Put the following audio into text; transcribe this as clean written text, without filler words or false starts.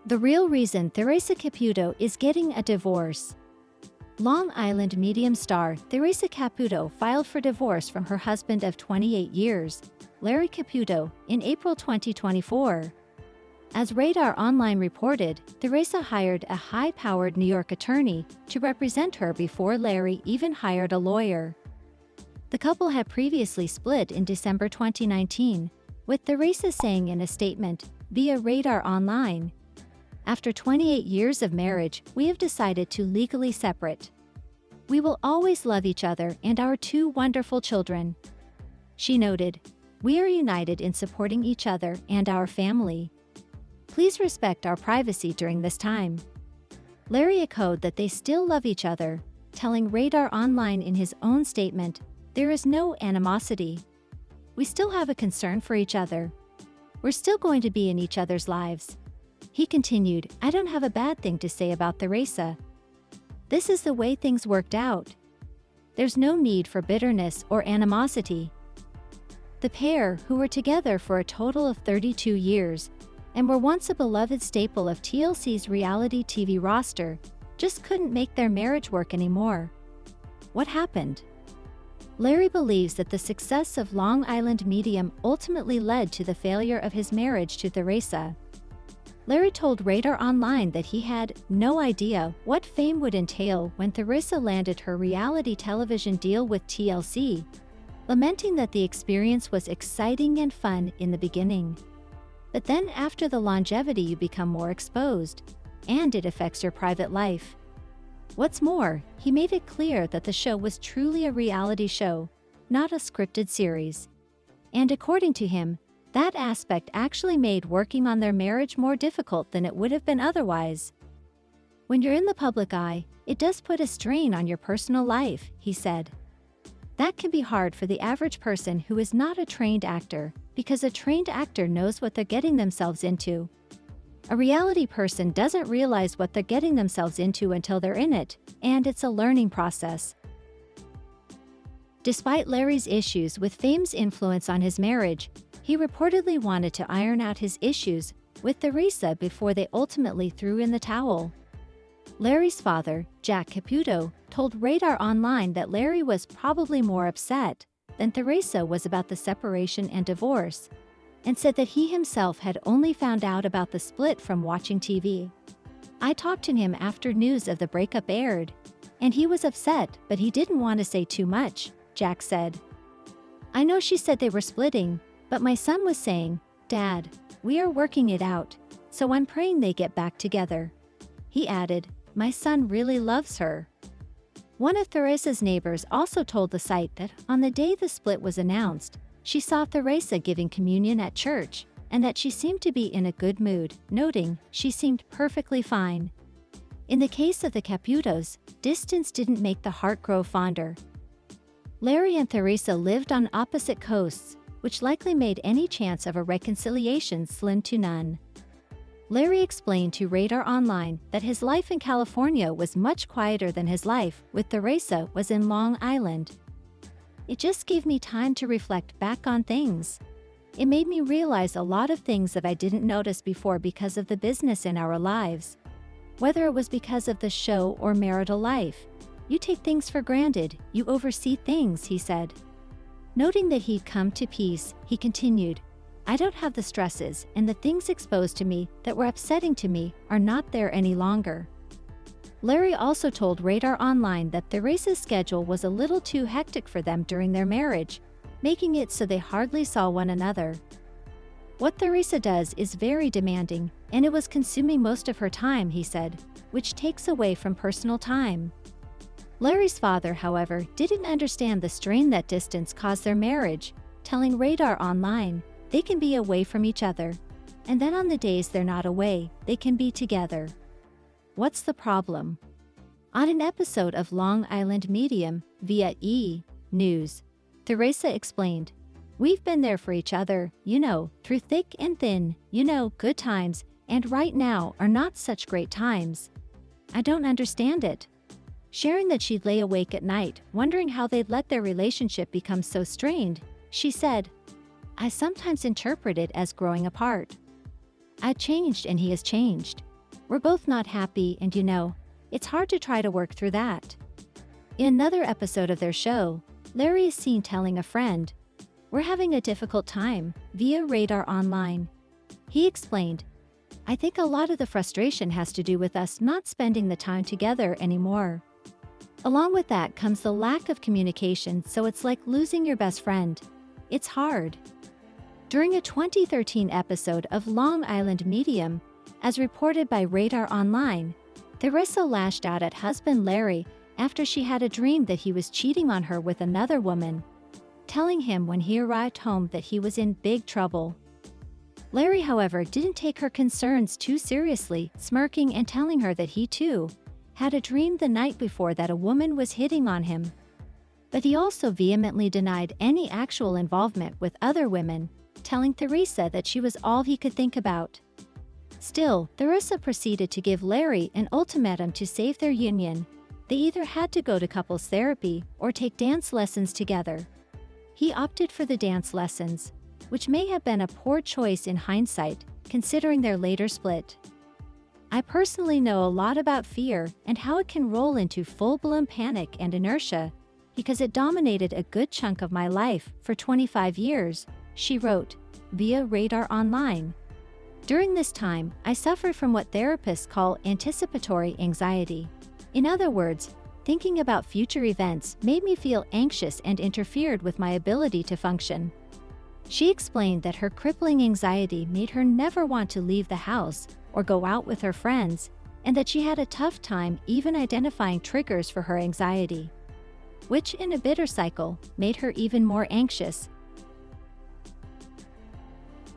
The real reason Theresa Caputo is getting a divorce. Long Island medium star Theresa Caputo filed for divorce from her husband of 28 years, Larry Caputo, in April 2024. As Radar Online reported, Theresa hired a high-powered New York attorney to represent her before Larry even hired a lawyer. The couple had previously split in December 2019, with Theresa saying in a statement via Radar Online, "After 28 years of marriage, we have decided to legally separate. We will always love each other and our two wonderful children." She noted, "We are united in supporting each other and our family. Please respect our privacy during this time." Larry echoed that they still love each other, telling Radar Online in his own statement, "There is no animosity. We still have a concern for each other. We're still going to be in each other's lives." He continued, "I don't have a bad thing to say about Theresa. This is the way things worked out. There's no need for bitterness or animosity." The pair, who were together for a total of 32 years, and were once a beloved staple of TLC's reality TV roster, just couldn't make their marriage work anymore. What happened? Larry believes that the success of Long Island Medium ultimately led to the failure of his marriage to Theresa. Larry told Radar Online that he had no idea what fame would entail when Theresa landed her reality television deal with TLC, lamenting that the experience was exciting and fun in the beginning. But then after the longevity you become more exposed, and it affects your private life. What's more, he made it clear that the show was truly a reality show, not a scripted series. And according to him, that aspect actually made working on their marriage more difficult than it would have been otherwise. "When you're in the public eye, it does put a strain on your personal life," he said. "That can be hard for the average person who is not a trained actor, because a trained actor knows what they're getting themselves into. A reality person doesn't realize what they're getting themselves into until they're in it, and it's a learning process." Despite Larry's issues with fame's influence on his marriage, he reportedly wanted to iron out his issues with Theresa before they ultimately threw in the towel. Larry's father, Jack Caputo, told Radar Online that Larry was probably more upset than Theresa was about the separation and divorce, and said that he himself had only found out about the split from watching TV. "I talked to him after news of the breakup aired, and he was upset, but he didn't want to say too much," Jack said. "I know she said they were splitting, but my son was saying, 'Dad, we are working it out, so I'm praying they get back together.'" He added, "My son really loves her." One of Theresa's neighbors also told the site that on the day the split was announced, she saw Theresa giving communion at church, and that she seemed to be in a good mood, noting she seemed perfectly fine. In the case of the Caputos, distance didn't make the heart grow fonder. Larry and Theresa lived on opposite coasts, which likely made any chance of a reconciliation slim to none. Larry explained to Radar Online that his life in California was much quieter than his life with Theresa was in Long Island. "It just gave me time to reflect back on things. It made me realize a lot of things that I didn't notice before because of the business in our lives. Whether it was because of the show or marital life, you take things for granted, you oversee things," he said. Noting that he'd come to peace, he continued, "I don't have the stresses, and the things exposed to me that were upsetting to me are not there any longer." Larry also told Radar Online that Theresa's schedule was a little too hectic for them during their marriage, making it so they hardly saw one another. "What Theresa does is very demanding, and it was consuming most of her time," he said, "which takes away from personal time." Larry's father, however, didn't understand the strain that distance caused their marriage, telling Radar Online, "They can be away from each other, and then on the days they're not away, they can be together. What's the problem?" On an episode of Long Island Medium, via E! News, Theresa explained, "We've been there for each other, through thick and thin, good times, and right now are not such great times. I don't understand it." Sharing that she'd lay awake at night, wondering how they'd let their relationship become so strained, she said, "I sometimes interpret it as growing apart. I've changed and he has changed. We're both not happy, and it's hard to try to work through that." In another episode of their show, Larry is seen telling a friend, "We're having a difficult time," via Radar Online. He explained, "I think a lot of the frustration has to do with us not spending the time together anymore. Along with that comes the lack of communication, so it's like losing your best friend. It's hard." During a 2013 episode of Long Island Medium, as reported by Radar Online, Theresa lashed out at husband Larry after she had a dream that he was cheating on her with another woman, telling him when he arrived home that he was in big trouble. Larry, however, didn't take her concerns too seriously, smirking and telling her that he too had a dream the night before that a woman was hitting on him. But he also vehemently denied any actual involvement with other women, telling Theresa that she was all he could think about. Still, Theresa proceeded to give Larry an ultimatum to save their union. They either had to go to couples therapy or take dance lessons together. He opted for the dance lessons, which may have been a poor choice in hindsight, considering their later split. "I personally know a lot about fear and how it can roll into full-blown panic and inertia, because it dominated a good chunk of my life for 25 years, she wrote, via Radar Online. "During this time, I suffered from what therapists call anticipatory anxiety. In other words, thinking about future events made me feel anxious and interfered with my ability to function." She explained that her crippling anxiety made her never want to leave the house or go out with her friends, and that she had a tough time even identifying triggers for her anxiety, which in a bitter cycle made her even more anxious,